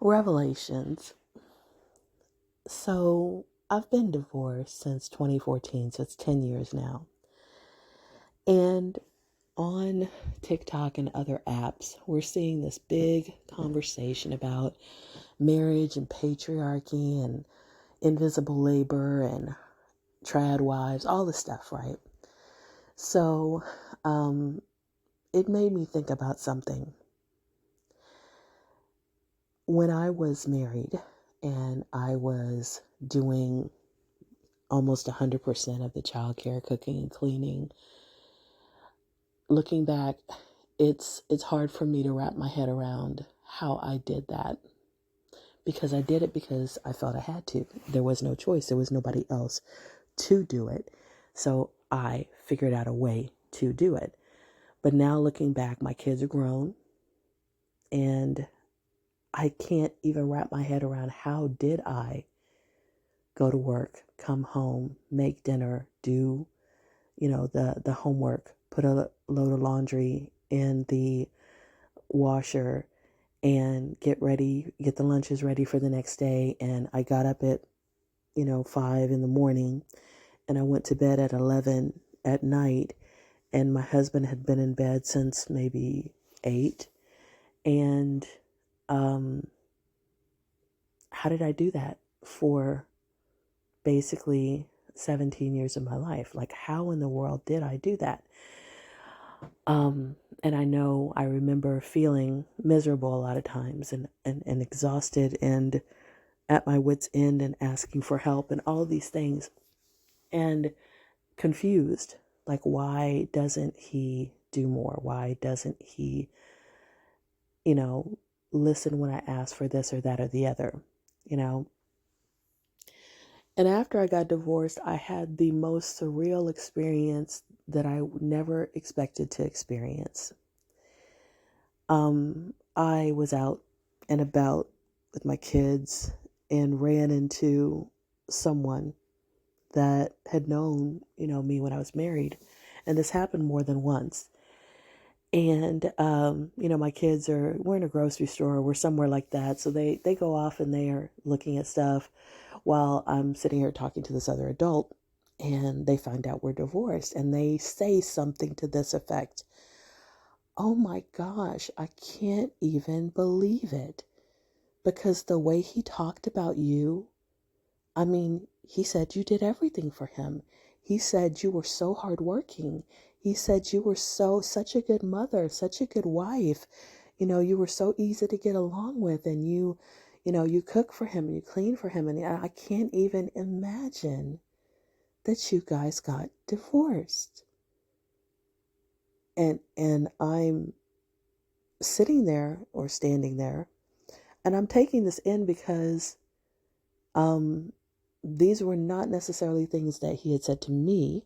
Revelations. So I've been divorced since 2014, so it's 10 years now. And on TikTok and other apps, we're seeing this big conversation about marriage and patriarchy and invisible labor and trad wives, all this stuff, right? So it made me think about something. When I was married and I was doing almost 100% of the childcare, cooking and cleaning, looking back, it's hard for me to wrap my head around how I did that, because I did it because I felt I had to. There was no choice. There was nobody else to do it. So I figured out a way to do it. But now looking back, my kids are grown and I can't even wrap my head around how did I go to work, come home, make dinner, do, the homework, put a load of laundry in the washer and get the lunches ready for the next day. And I got up at, 5 in the morning and I went to bed at 11 at night, and my husband had been in bed since maybe 8. And how did I do that for basically 17 years of my life? Like, how in the world did I do that? And I remember feeling miserable a lot of times and exhausted and at my wit's end and asking for help and all of these things and confused. Like, why doesn't he do more? Why doesn't he, listen when I ask for this or that or the other, you know? And after I got divorced, I had the most surreal experience that I never expected to experience. I was out and about with my kids and ran into someone that had known, me when I was married. And this happened more than once. And, my kids we're in a grocery store, we're somewhere like that. So they go off and they are looking at stuff while I'm sitting here talking to this other adult, and they find out we're divorced and they say something to this effect. Oh my gosh, I can't even believe it. Because the way he talked about you, I mean, he said you did everything for him. He said you were so hardworking. He said you were such a good mother, such a good wife. You were so easy to get along with, and you cook for him and you clean for him. And I can't even imagine that you guys got divorced. And I'm sitting there or standing there, and I'm taking this in because these were not necessarily things that he had said to me.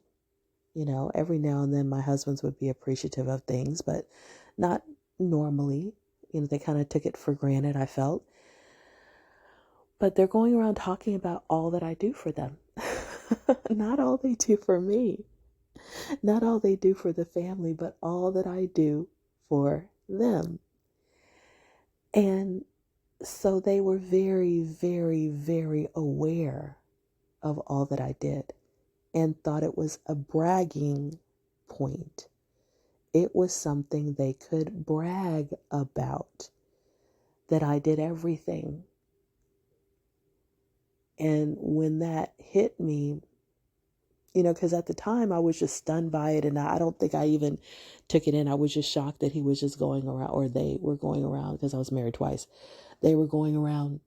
Every now and then my husbands would be appreciative of things, but not normally. They kind of took it for granted, I felt. But they're going around talking about all that I do for them. Not all they do for me. Not all they do for the family, but all that I do for them. And so they were very, very, very aware of all that I did and thought it was a bragging point. It was something they could brag about, that I did everything. And when that hit me, because at the time I was just stunned by it, and I don't think I even took it in. I was just shocked that he was just going around, or they were going around, because I was married twice. They were going around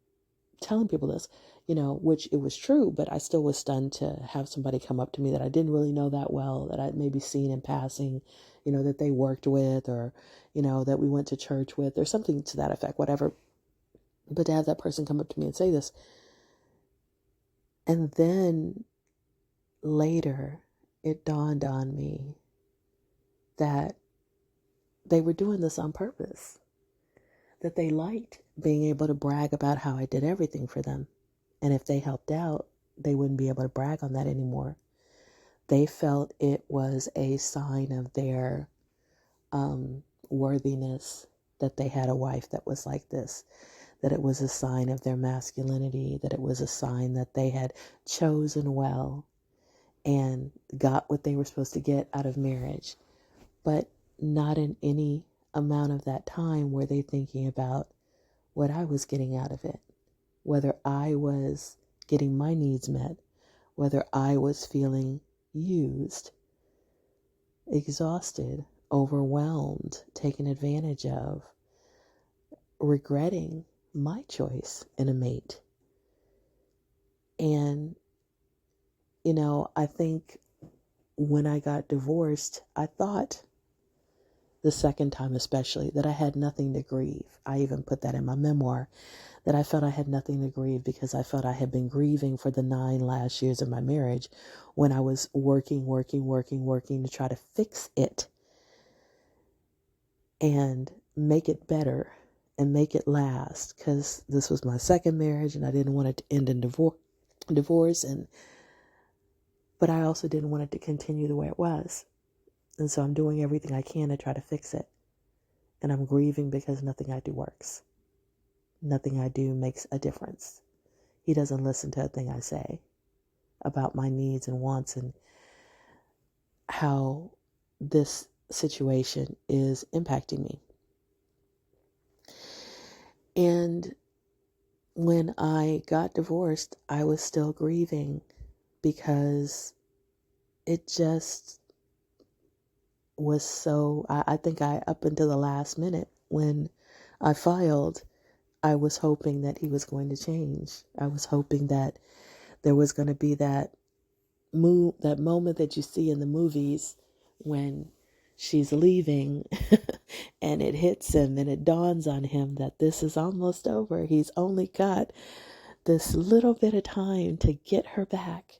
telling people this, which it was true, but I still was stunned to have somebody come up to me that I didn't really know that well, that I'd maybe seen in passing, that they worked with, or, that we went to church with, or something to that effect, whatever. But to have that person come up to me and say this. And then later, it dawned on me that they were doing this on purpose, that they liked being able to brag about how I did everything for them. And if they helped out, they wouldn't be able to brag on that anymore. They felt it was a sign of their worthiness that they had a wife that was like this, that it was a sign of their masculinity, that it was a sign that they had chosen well and got what they were supposed to get out of marriage. But not in any amount of that time were they thinking about what I was getting out of it, whether I was getting my needs met, whether I was feeling used, exhausted, overwhelmed, taken advantage of, regretting my choice in a mate. And, I think when I got divorced, I thought, the second time especially, that I had nothing to grieve. I even put that in my memoir, that I felt I had nothing to grieve because I felt I had been grieving for the 9 last years of my marriage when I was working to try to fix it and make it better and make it last, because this was my second marriage and I didn't want it to end in divorce, but I also didn't want it to continue the way it was. And so I'm doing everything I can to try to fix it. And I'm grieving because nothing I do works. Nothing I do makes a difference. He doesn't listen to a thing I say about my needs and wants and how this situation is impacting me. And when I got divorced, I was still grieving because it just was so, I think up until the last minute when I filed, I was hoping that he was going to change. I was hoping that there was going to be that moment that you see in the movies when she's leaving and it hits him and it dawns on him that this is almost over. He's only got this little bit of time to get her back.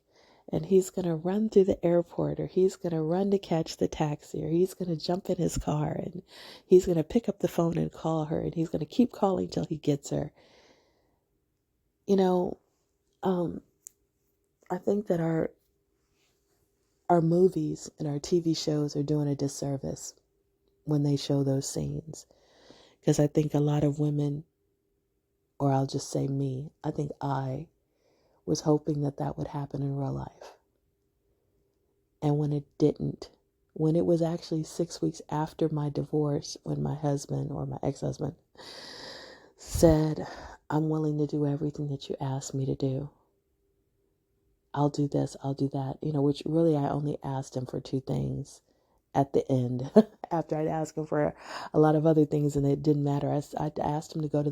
And he's going to run through the airport, or he's going to run to catch the taxi, or he's going to jump in his car and he's going to pick up the phone and call her, and he's going to keep calling till he gets her. I think that our movies and our TV shows are doing a disservice when they show those scenes. Because I think a lot of women, or I'll just say me, I think I was hoping that would happen in real life. And when it didn't, when it was actually 6 weeks after my divorce, when my husband or my ex-husband said, I'm willing to do everything that you asked me to do. I'll do this, I'll do that, which really I only asked him for 2 things at the end after I'd asked him for a lot of other things and it didn't matter. I asked him to go to the